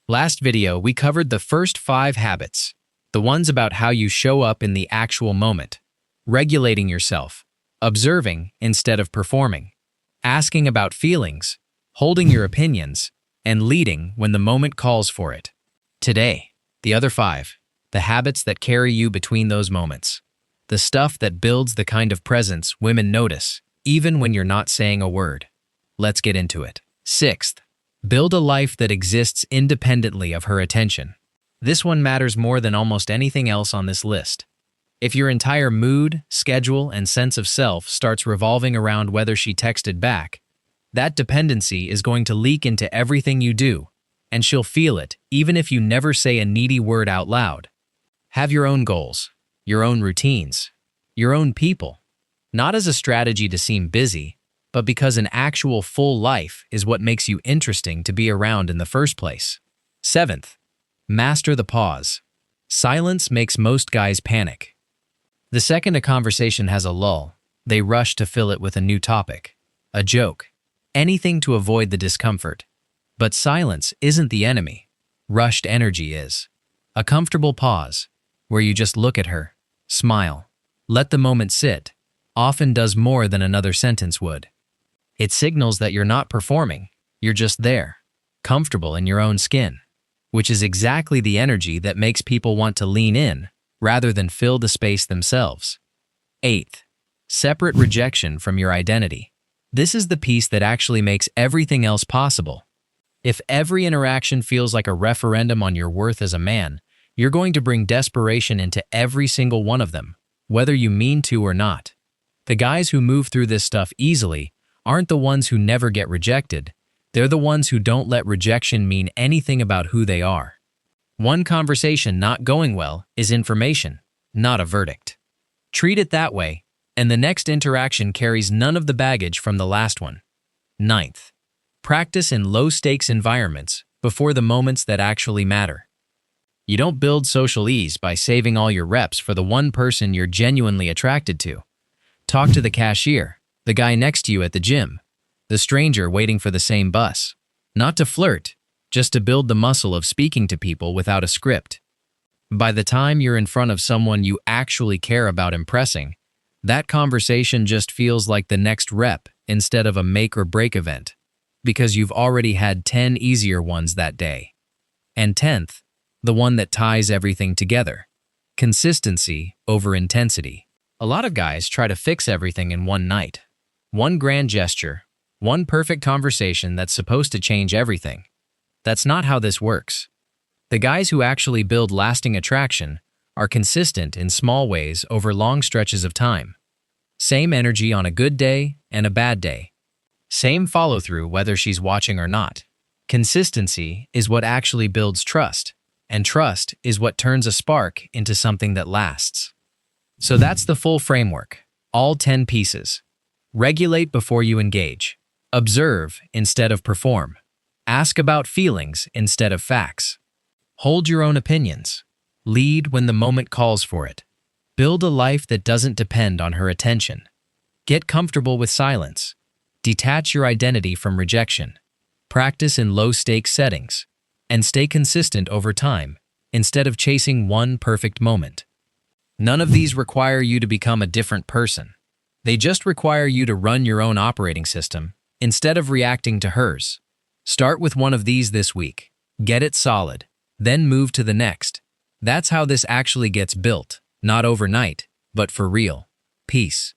Last video, we covered the first 5 habits, the ones about how you show up in the actual moment, regulating yourself, observing instead of performing, asking about feelings, holding your opinions, and leading when the moment calls for it. Today, the other 5, the habits that carry you between those moments, the stuff that builds the kind of presence women notice, even when you're not saying a word. Let's get into it. 6th, build a life that exists independently of her attention. This one matters more than almost anything else on this list. If your entire mood, schedule, and sense of self starts revolving around whether she texted back, that dependency is going to leak into everything you do, and she'll feel it even if you never say a needy word out loud. Have your own goals, your own routines, your own people, not as a strategy to seem busy, but because an actual full life is what makes you interesting to be around in the first place. 7th, master the pause. Silence makes most guys panic. The second a conversation has a lull, they rush to fill it with a new topic, a joke, anything to avoid the discomfort. But silence isn't the enemy. Rushed energy is. A comfortable pause, where you just look at her, smile, let the moment sit, often does more than another sentence would. It signals that you're not performing, you're just there, comfortable in your own skin, which is exactly the energy that makes people want to lean in rather than fill the space themselves. 8th, separate rejection from your identity. This is the piece that actually makes everything else possible. If every interaction feels like a referendum on your worth as a man, you're going to bring desperation into every single one of them, whether you mean to or not. The guys who move through this stuff easily aren't the ones who never get rejected. They're the ones who don't let rejection mean anything about who they are. One conversation not going well is information, not a verdict. Treat it that way, and the next interaction carries none of the baggage from the last one. 9th, practice in low-stakes environments before the moments that actually matter. You don't build social ease by saving all your reps for the one person you're genuinely attracted to. Talk to the cashier, the guy next to you at the gym, the stranger waiting for the same bus. Not to flirt, just to build the muscle of speaking to people without a script. By the time you're in front of someone you actually care about impressing, that conversation just feels like the next rep instead of a make or break event, because you've already had 10 easier ones that day. And 10th, the one that ties everything together, consistency over intensity. A lot of guys try to fix everything in one night. One grand gesture, one perfect conversation that's supposed to change everything. That's not how this works. The guys who actually build lasting attraction are consistent in small ways over long stretches of time. Same energy on a good day and a bad day. Same follow-through whether she's watching or not. Consistency is what actually builds trust, and trust is what turns a spark into something that lasts. So that's the full framework, all 10 pieces. Regulate before you engage. Observe instead of perform. Ask about feelings instead of facts. Hold your own opinions. Lead when the moment calls for it. Build a life that doesn't depend on her attention. Get comfortable with silence. Detach your identity from rejection. Practice in low-stakes settings. And stay consistent over time, instead of chasing one perfect moment. None of these require you to become a different person. They just require you to run your own operating system instead of reacting to hers. Start with one of these this week. Get it solid, then move to the next. That's how this actually gets built, not overnight, but for real. Peace.